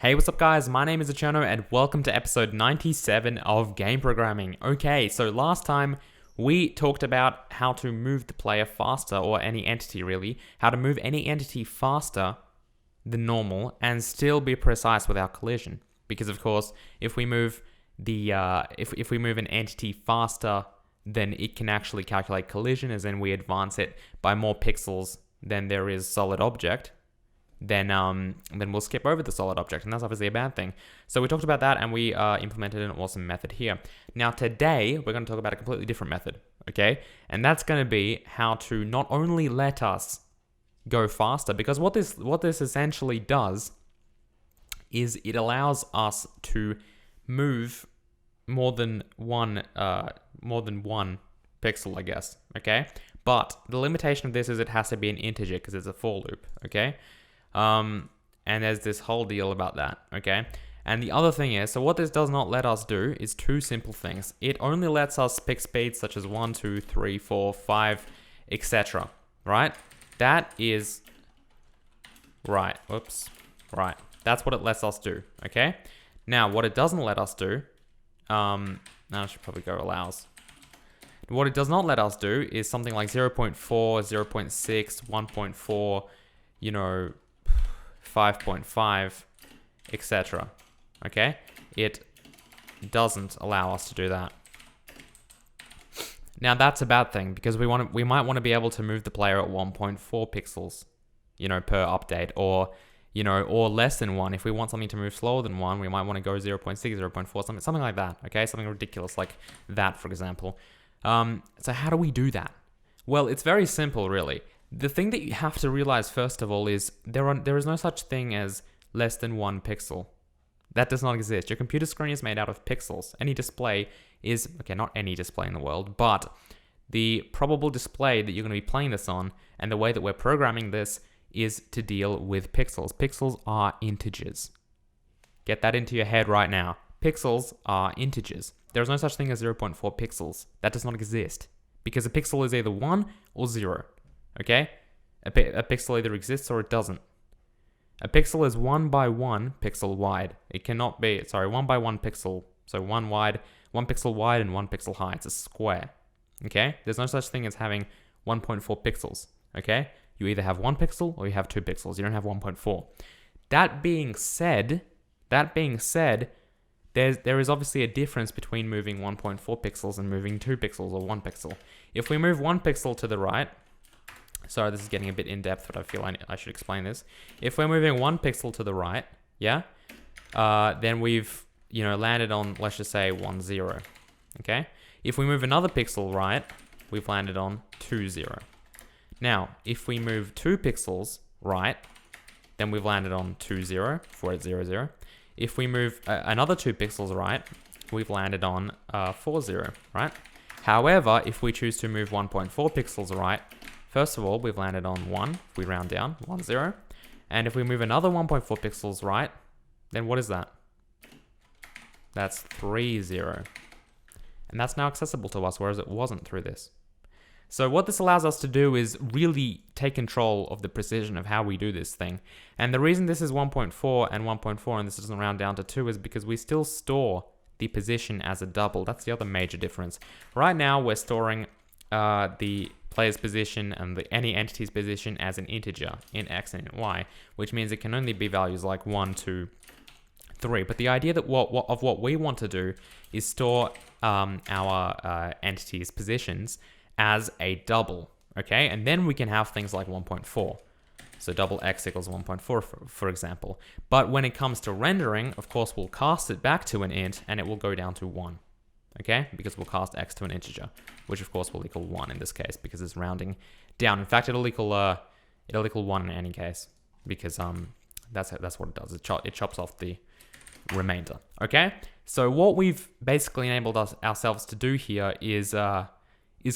Hey, what's up guys? My name is Cherno and welcome to episode 97 of Game Programming. Okay, so last time we talked about how to move the player faster, or any entity really, how to move any entity faster than normal and still be precise with our collision. Because of course, if we move if we move an entity faster, then it can actually calculate collision, as in we advance it by more pixels than there is solid object. Then we'll skip over the solid object, and that's obviously a bad thing. So we talked about that, and we implemented an awesome method here. Now today, we're going to talk about a completely different method, okay? And that's going to be how to not only let us go faster, because what this essentially does is it allows us to move more than one pixel, I guess, okay? But the limitation of this is it has to be an integer because it's a for loop, okay? And there's this whole deal about that, okay? And the other thing is, so what this does not let us do is two simple things. It only lets us pick speeds such as 1, 2, 3, 4, 5, etc. Right? That is right. Oops. Right. That's what it lets us do, okay? Now, what it doesn't let us do, now I should probably go allows. What it does not let us do is something like 0.4, 0.6, 1.4, you know, 5.5, etc. Okay? It doesn't allow us to do that. Now that's a bad thing, because we might want to be able to move the player at 1.4 pixels, you know, per update, or you know, or less than 1. If we want something to move slower than 1, we might want to go 0.6, 0.4, something like that. Okay? Something ridiculous like that, for example. So how do we do that? Well, it's very simple, really. The thing that you have to realize first of all is there is no such thing as less than 1 pixel. That does not exist. Your computer screen is made out of pixels. Any display is, okay, not any display in the world, but the probable display that you're going to be playing this on, and the way that we're programming this is to deal with pixels. Pixels are integers. Get that into your head right now. Pixels are integers. There is no such thing as 0.4 pixels. That does not exist, because a pixel is either 1 or 0. Okay? A pixel either exists or it doesn't. A pixel is 1 by 1 pixel wide. It cannot be, 1 by 1 pixel. So 1 pixel wide and 1 pixel high. It's a square. Okay? There's no such thing as having 1.4 pixels. Okay? You either have 1 pixel or you have 2 pixels. You don't have 1.4. That being said, there is obviously a difference between moving 1.4 pixels and moving 2 pixels or 1 pixel. If we move 1 pixel to the right, sorry, this is getting a bit in-depth, but I feel I should explain this. If we're moving 1 pixel to the right, yeah, then we've, you know, landed on, let's just say 1, 0, okay? If we move another pixel right, we've landed on 2, 0. Now, if we move 2 pixels right, then we've landed on 2, 0, 4, 8, 0, 0. If we move another 2 pixels right, we've landed on 4, 0, right? However, if we choose to move 1.4 pixels right, first of all, we've landed on 1, if we round down, 1, 0. And if we move another 1.4 pixels right, then what is that? That's 3, 0. And that's now accessible to us, whereas it wasn't through this. So what this allows us to do is really take control of the precision of how we do this thing. And the reason this is 1.4 and 1.4 and this doesn't round down to 2 is because we still store the position as a double. That's the other major difference. Right now, we're storing the player's position and any entity's position as an integer in X and in Y, which means it can only be values like 1, 2, 3. But the idea that what we want to do is store our entity's positions as a double, okay? And then we can have things like 1.4. So double X equals 1.4, for example. But when it comes to rendering, of course, we'll cast it back to an int and it will go down to 1. Okay, because we'll cast X to an integer, which of course will equal 1 in this case, because it's rounding down. In fact, it'll equal 1 in any case, because that's what it does. It chops off the remainder. Okay, so what we've basically enabled ourselves to do here is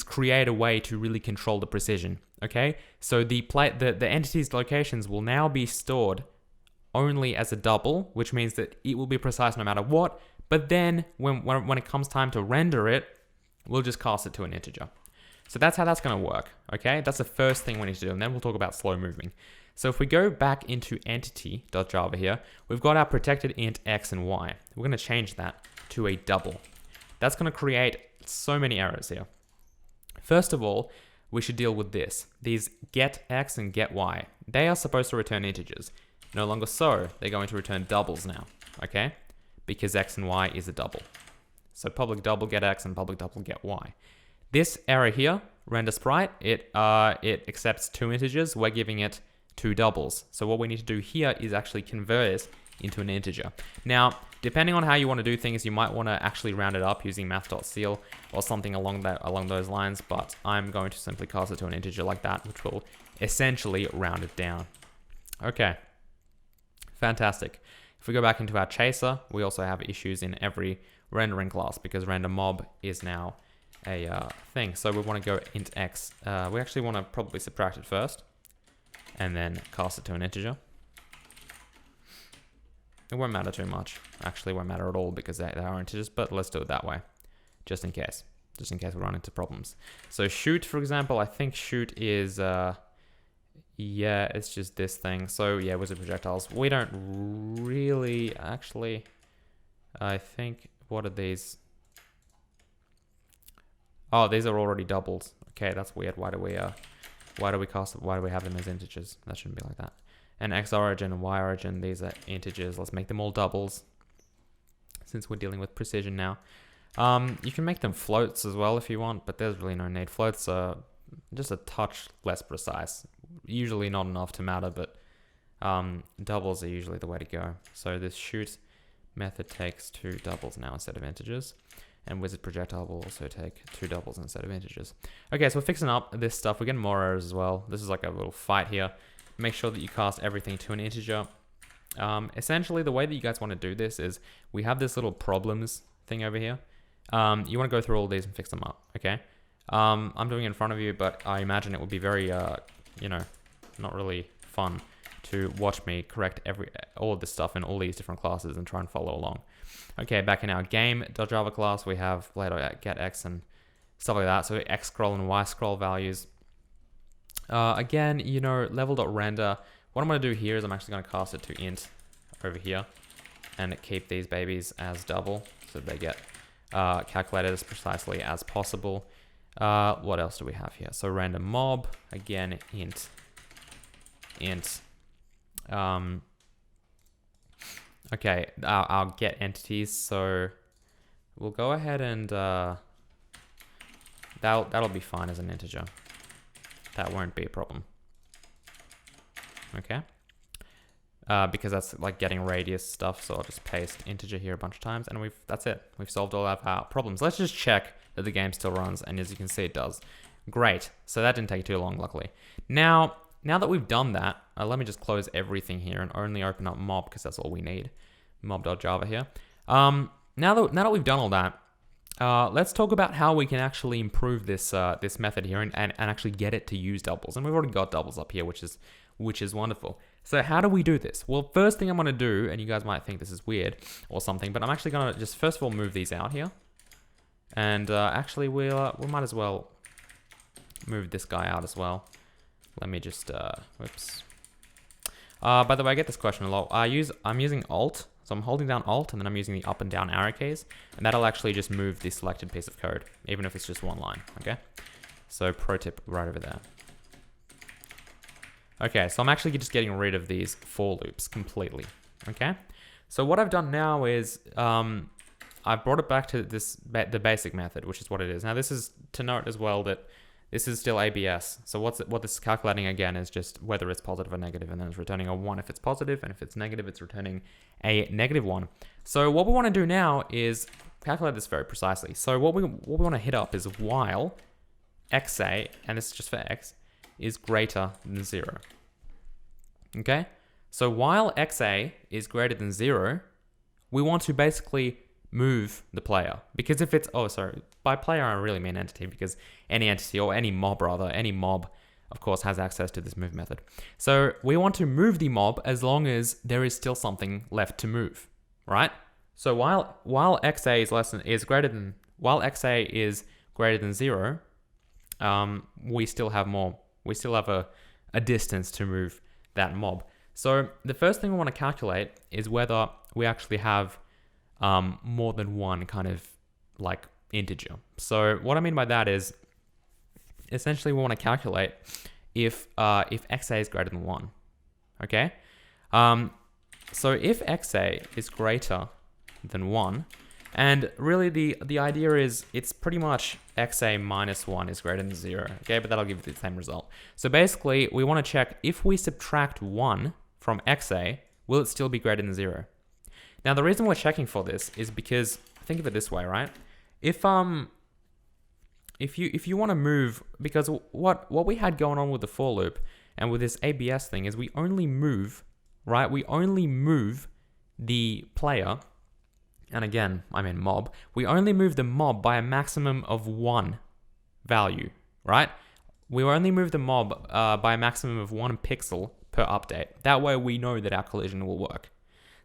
create a way to really control the precision. Okay, so the entity's locations will now be stored only as a double, which means that it will be precise no matter what. But then when it comes time to render it, we'll just cast it to an integer. So that's how that's going to work, okay? That's the first thing we need to do, and then we'll talk about slow moving. So if we go back into entity.java here, we've got our protected int x and y. We're going to change that to a double. That's going to create so many errors here. First of all, we should deal with this. These get x and get y. They are supposed to return integers. No longer so. They're going to return doubles now, okay? Because x and y is a double. So public double get x and public double get y. This error here, render sprite, it accepts 2 integers. We're giving it 2 doubles. So what we need to do here is actually convert it into an integer. Now, depending on how you want to do things, you might want to actually round it up using math.ceil or something along those lines, but I'm going to simply cast it to an integer like that, which will essentially round it down. Okay, fantastic. If we go back into our chaser, we also have issues in every rendering class because render mob is now a thing. So we want to go int x. We actually want to probably subtract it first and then cast it to an integer. It won't matter too much. Actually, it won't matter at all because they are integers, but let's do it that way, just in case we run into problems. So shoot, for example, I think shoot is, yeah, it's just this thing. So yeah, wizard projectiles. We don't really, actually, I think, what are these? Oh, these are already doubles. Okay, that's weird. Why do we have them as integers? That shouldn't be like that. And x origin and y origin, these are integers. Let's make them all doubles since we're dealing with precision now. You can make them floats as well if you want, but there's really no need. Floats are just a touch less precise. Usually not enough to matter, but doubles are usually the way to go. So this shoot method takes 2 doubles now instead of integers. And wizard projectile will also take 2 doubles instead of integers. Okay, so we're fixing up this stuff. We're getting more errors as well. This is like a little fight here. Make sure that you cast everything to an integer. Essentially, the way that you guys want to do this is we have this little problems thing over here. You want to go through all these and fix them up, okay? I'm doing it in front of you, but I imagine it would be very, you know, not really fun to watch me correct all of this stuff in all these different classes and try and follow along. Okay, back in our game.java class, we have later get x and stuff like that. So x scroll and y scroll values. Again, you know, level.render. What I'm going to do here is I'm actually going to cast it to int over here and keep these babies as double so they get calculated as precisely as possible. What else do we have here? So render mob, again, int. Okay, our get entities. So we'll go ahead and that'll be fine as an integer. That won't be a problem. Okay. Because that's like getting radius stuff. So I'll just paste integer here a bunch of times and that's it. We've solved all of our problems. Let's just check that the game still runs. And as you can see, it does. Great. So that didn't take too long, luckily. Now that we've done that, let me just close everything here and only open up mob because that's all we need. Mob.java here. Now that we've done all that, let's talk about how we can actually improve this this method here and actually get it to use doubles. And we've already got doubles up here, which is wonderful. So how do we do this? Well, first thing I'm going to do, and you guys might think this is weird or something, but I'm actually going to just first of all move these out here. And actually we might as well move this guy out as well. Let me just, whoops. By the way, I get this question a lot. I'm using Alt, so I'm holding down Alt and then I'm using the up and down arrow keys, and that'll actually just move the selected piece of code, even if it's just one line, okay? So pro tip right over there. Okay, so I'm actually just getting rid of these for loops completely, okay? So what I've done now is I've brought it back to the basic method, which is what it is. Now this is to note as well that this is still ABS. So what this is calculating again is just whether it's positive or negative, and then it's returning a 1 if it's positive, and if it's negative, it's returning a -1. So what we want to do now is calculate this very precisely. So what we want to hit up is while xa, and this is just for x, is greater than 0. Okay? So while xa is greater than 0, we want to basically move the player. Because if it's, oh, sorry, by player I really mean entity, because any entity, or any mob rather, any mob, of course, has access to this move method. So we want to move the mob as long as there is still something left to move, right? So while xa is greater than 0, we still have a distance to move that mob. So the first thing we want to calculate is whether we actually have more than one kind of like integer. So what I mean by that is essentially we want to calculate if xa is greater than 1. Okay? So if xa is greater than 1, and really the idea is it's pretty much xa minus 1 is greater than 0, okay? But that'll give you the same result. So basically, we want to check if we subtract 1 from xa, will it still be greater than 0? Now, the reason we're checking for this is because, think of it this way, right? If you want to move, because what we had going on with the for loop and with this ABS thing is we only move, right? We only move the player, and again, I mean mob, we only move the mob by a maximum of 1 value, right? We only move the mob by a maximum of 1 pixel per update. That way we know that our collision will work.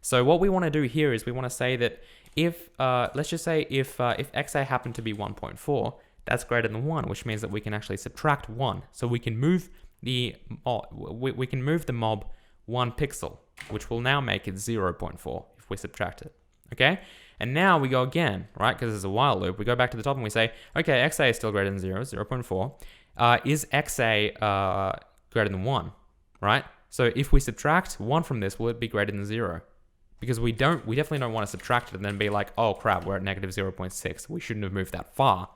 So what we want to do here is we want to say that if, let's just say if xa happened to be 1.4, that's greater than 1, which means that we can actually subtract 1. So we can move the mob 1 pixel, which will now make it 0.4 if we subtract it. Okay? And now we go again, right? Because it's a while loop. We go back to the top and we say, okay, xa is still greater than 0, 0.4. Is xa greater than 1, right? So if we subtract 1 from this, will it be greater than 0? Because we definitely don't want to subtract it and then be like, oh crap, we're at negative 0.6. We shouldn't have moved that far.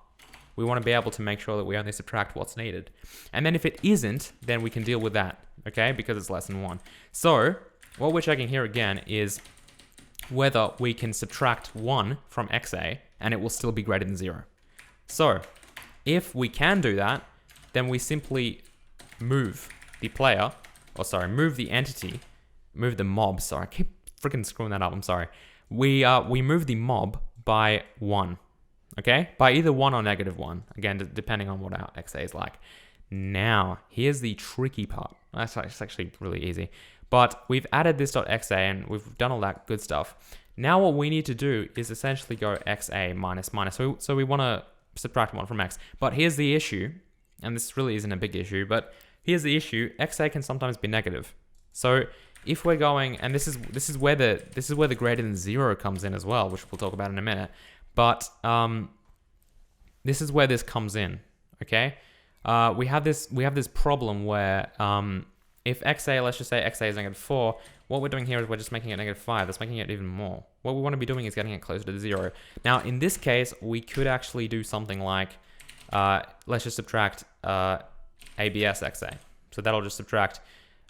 We want to be able to make sure that we only subtract what's needed. And then if it isn't, then we can deal with that, okay? Because it's less than 1. So what we're checking here again is whether we can subtract 1 from xa and it will still be greater than 0. So if we can do that, then we simply move the player, move the entity, move the mob, sorry, I keep freaking screwing that up, I'm sorry. We move the mob by 1, okay? By either 1 or negative 1, again, depending on what our xa is like. Now, here's the tricky part. It's actually really easy. But we've added this .xa and we've done all that good stuff. Now what we need to do is essentially go xa minus minus. So we want to subtract 1 from x. But here's the issue, and this really isn't a big issue, but here's the issue. Xa can sometimes be negative. So if we're going, and this is where the greater than 0 comes in as well, which we'll talk about in a minute. But this is where this comes in. Okay, we have this problem where if xa, let's just say xa is negative 4, what we're doing here is we're just making it negative 5. That's making it even more. What we want to be doing is getting it closer to 0. Now, in this case, we could actually do something like, let's just subtract ABS xa. So that'll just subtract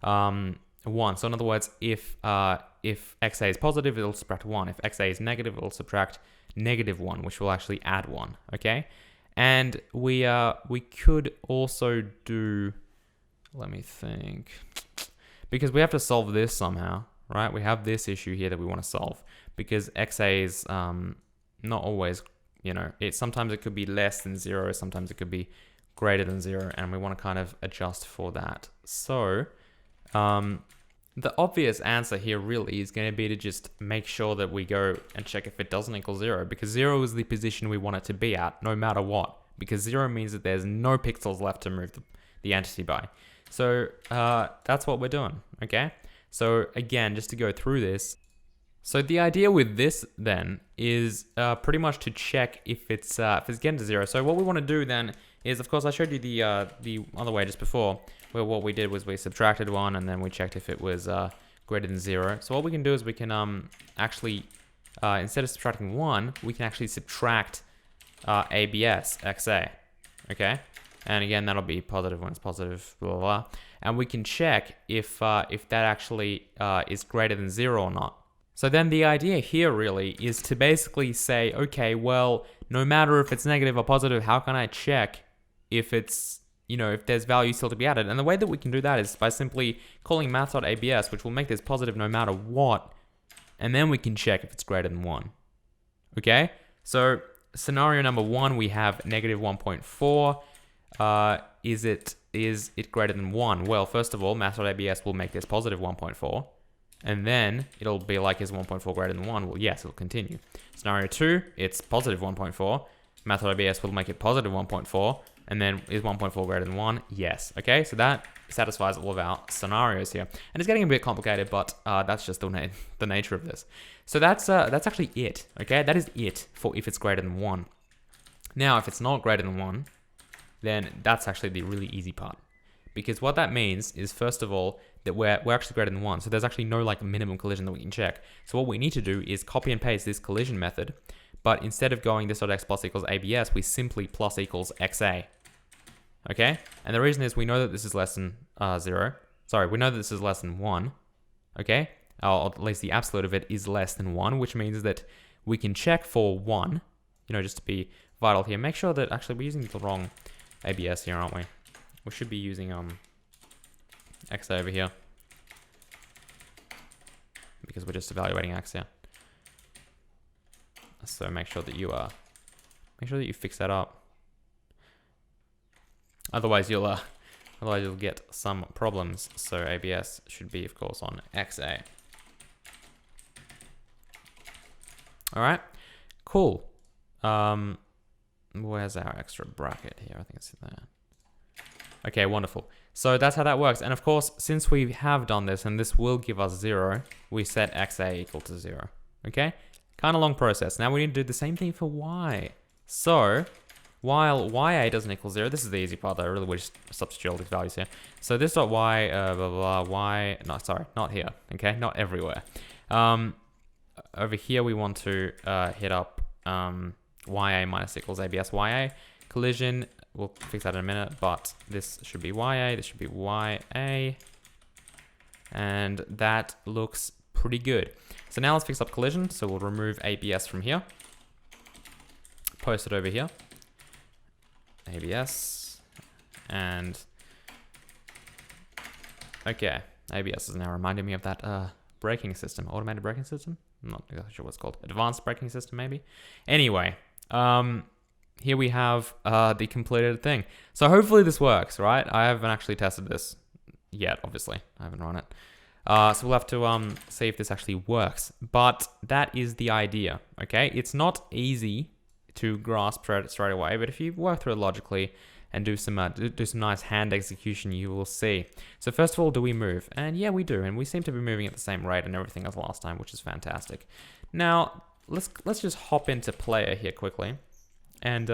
1. So in other words, if xa is positive, it'll subtract 1. If xa is negative, it'll subtract negative 1, which will actually add 1. Okay, and we could also do, let me think, because we have to solve this somehow, right? We have this issue here that we want to solve because xa is not always, sometimes it could be less than 0, sometimes it could be greater than 0, and we want to kind of adjust for that. So the obvious answer here really is going to be to just make sure that we go and check if it doesn't equal 0, because 0 is the position we want it to be at no matter what, because 0 means that there's no pixels left to move the entity by. So that's what we're doing, okay? So again, just to go through this. So the idea with this then is pretty much to check if it's getting to 0. So what we want to do then is, of course, I showed you the other way just before, where what we did was we subtracted 1 and then we checked if it was greater than 0. So what we can do is we can actually, instead of subtracting 1, we can actually subtract ABS xa, okay? And again, that'll be positive when it's positive, blah, blah, blah. And we can check if that actually is greater than 0 or not. So then the idea here really is to basically say, okay, well, no matter if it's negative or positive, how can I check if it's, if there's value still to be added? And the way that we can do that is by simply calling math.abs, which will make this positive no matter what. And then we can check if it's greater than 1. Okay? So scenario number 1, we have negative 1.4. Is it greater than 1? Well, first of all, math.abs will make this positive 1.4. And then it'll be like, is 1.4 greater than 1? Well, yes, it'll continue. Scenario 2, it's positive 1.4. Math.abs will make it positive 1.4. And then is 1.4 greater than 1? Yes. Okay, so that satisfies all of our scenarios here. And it's getting a bit complicated, but that's just the nature of this. So that's actually it, okay? That is it for if it's greater than 1. Now, if it's not greater than 1, then that's actually the really easy part. Because what that means is, first of all, that we're actually greater than 1. So there's actually no like minimum collision that we can check. So what we need to do is copy and paste this collision method, but instead of going this.x plus equals ABS, we simply plus equals XA. Okay? And the reason is we know that this is less than 0. Sorry, we know that this is less than 1. Okay? Or at least the absolute of it is less than 1, which means that we can check for 1, just to be vital here. Make sure that, actually, we're using the wrong ABS here, aren't we? We should be using XA over here, because we're just evaluating X here. So make sure that you fix that up. Otherwise you'll get some problems. So ABS should be, of course, on XA. All right, cool. Where's our extra bracket here? I think it's in there. Okay, wonderful. So that's how that works. And of course, since we have done this, and this will give us 0, we set XA equal to 0. Okay? Kind of long process. Now we need to do the same thing for Y. So, while YA doesn't equal 0, this is the easy part though. I really wish substitute all these values here. So this dot Y, blah, blah, blah, Y, no, sorry, not here. Okay? Not everywhere. Over here, we want to hit up YA minus equals ABS YA. Collision, we'll fix that in a minute, but this should be YA, this should be YA, and that looks pretty good. So now let's fix up collision. So we'll remove ABS from here, post it over here, ABS, and okay, ABS is now reminding me of that braking system, automated braking system. I'm not exactly sure what it's called, advanced braking system maybe. Anyway, here we have the completed thing. So hopefully this works, right? I haven't actually tested this yet, obviously. I haven't run it. So we'll have to see if this actually works. But that is the idea, okay? It's not easy to grasp straight away, but if you work through it logically and do some nice hand execution, you will see. So first of all, do we move? And yeah, we do. And we seem to be moving at the same rate and everything as last time, which is fantastic. Now, let's just hop into player here quickly. And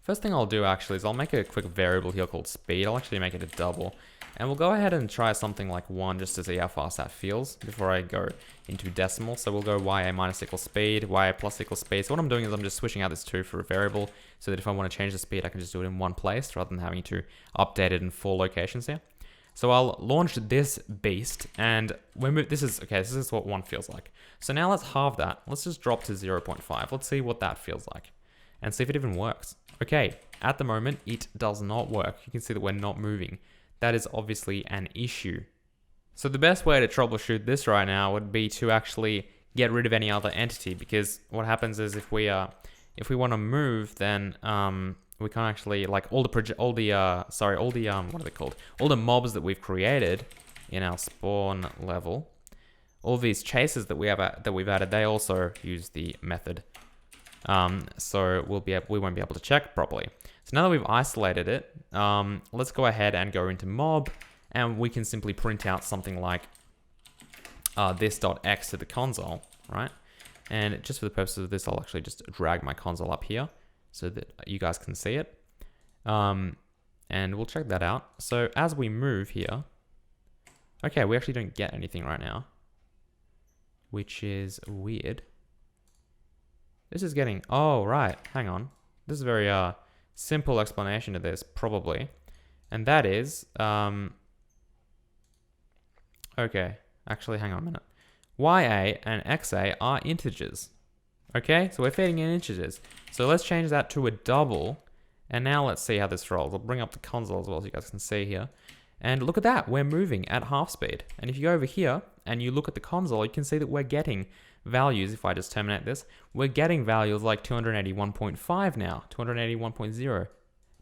first thing I'll do actually is I'll make a quick variable here called speed. I'll actually make it a double. And we'll go ahead and try something like 1 just to see how fast that feels before I go into decimal. So we'll go YA minus equals speed, YA plus equals speed. So what I'm doing is I'm just switching out this 2 for a variable so that if I want to change the speed, I can just do it in one place rather than having to update it in 4 locations here. So I'll launch this beast, and this is what 1 feels like. So now let's halve that. Let's just drop to 0.5. Let's see what that feels like and see if it even works. Okay, at the moment, it does not work. You can see that we're not moving. That is obviously an issue. So the best way to troubleshoot this right now would be to actually get rid of any other entity, because what happens is if we want to move, then we can't actually, like, all the mobs that we've created in our spawn level, all these chases that we've added, they also use the method. So we won't be able to check properly. So now that we've isolated it, let's go ahead and go into mob, and we can simply print out something like this.x to the console, right? And just for the purposes of this, I'll actually just drag my console up here so that you guys can see it. And we'll check that out. So as we move here, okay, we actually don't get anything right now, which is weird. This is getting, oh, right, hang on. This is a very simple explanation to this, probably. And that is, okay, actually, hang on a minute. YA and XA are integers. Okay, so we're feeding in integers. So let's change that to a double. And now let's see how this rolls. I'll bring up the console as well so you guys can see here. And look at that, we're moving at half speed. And if you go over here and you look at the console, you can see that we're getting values. If I just terminate this, we're getting values like 281.5 now, 281.0,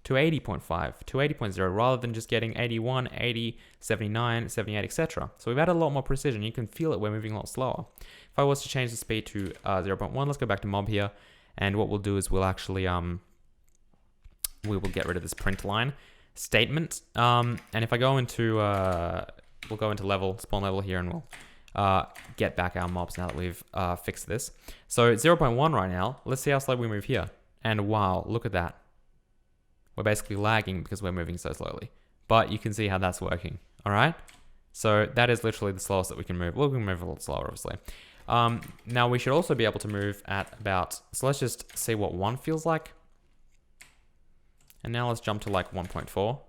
280.5, 280.0, rather than just getting 81, 80, 79, 78, etc. So we've added a lot more precision. You can feel it, we're moving a lot slower. If I was to change the speed to 0.1, let's go back to mob here. And what we'll do is we'll actually, we will get rid of this print line. statement. And if I go into, we'll go into level, spawn level here, and we'll get back our mobs now that we've fixed this. So it's 0.1 right now. Let's see how slow we move here. And wow, look at that. We're basically lagging because we're moving so slowly. But you can see how that's working, all right? So that is literally the slowest that we can move. Well, we can move a little slower, obviously. Now we should also be able to move at about, so let's just see what 1 feels like. And now let's jump to like 1.4.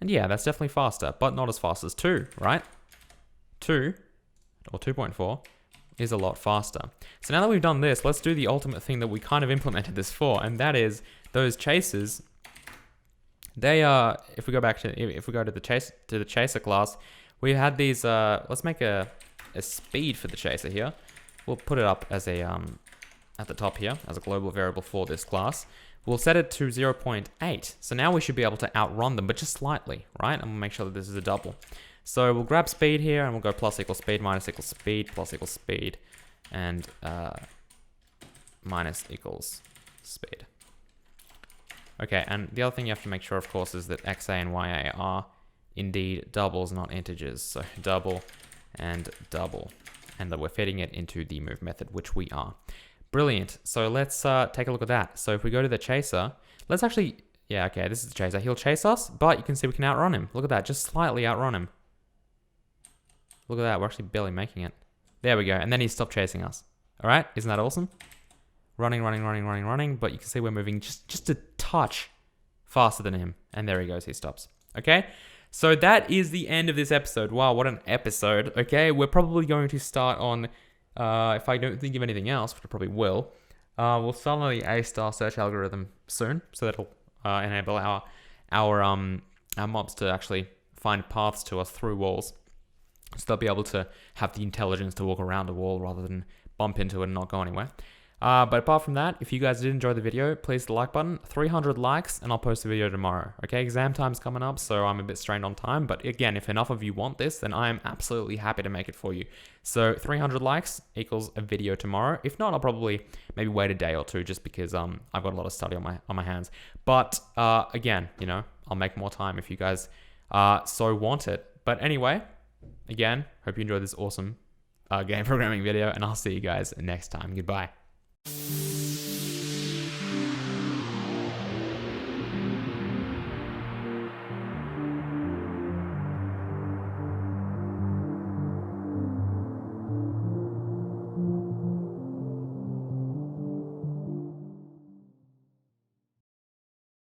And yeah, that's definitely faster, but not as fast as 2, right? 2, or 2.4, is a lot faster. So now that we've done this, let's do the ultimate thing that we kind of implemented this for, and that is those chasers. They are, if we go to the chaser class, we had these, let's make a speed for the chaser here. We'll put it up as a, at the top here, as a global variable for this class. We'll set it to 0.8. So now we should be able to outrun them, but just slightly, right? And we'll make sure that this is a double. So we'll grab speed here and we'll go plus equals speed, minus equals speed, plus equals speed, and minus equals speed. Okay, and the other thing you have to make sure, of course, is that XA and YA are indeed doubles, not integers. So double, and that we're fitting it into the move method, which we are. Brilliant. So let's take a look at that. So if we go to the chaser, let's actually, yeah, okay, this is the chaser. He'll chase us, but you can see we can outrun him. Look at that, just slightly outrun him. Look at that, we're actually barely making it. There we go, and then he stopped chasing us. All right, isn't that awesome? Running, but you can see we're moving just a touch faster than him. And there he goes, he stops. Okay, so that is the end of this episode. Wow, what an episode. Okay, we're probably going to start on, if I don't think of anything else, which I probably will, we'll start on the A-star search algorithm soon. So that'll enable our mobs to actually find paths to us through walls. So they'll be able to have the intelligence to walk around a wall rather than bump into it and not go anywhere. But apart from that, if you guys did enjoy the video, please hit the like button. 300 likes and I'll post the video tomorrow. Okay, exam time's coming up, so I'm a bit strained on time. But again, if enough of you want this, then I am absolutely happy to make it for you. So 300 likes equals a video tomorrow. If not, I'll probably maybe wait a day or two just because I've got a lot of study on my hands. But again, you know, I'll make more time if you guys so want it. But anyway, again, hope you enjoyed this awesome game programming video, and I'll see you guys next time. Goodbye.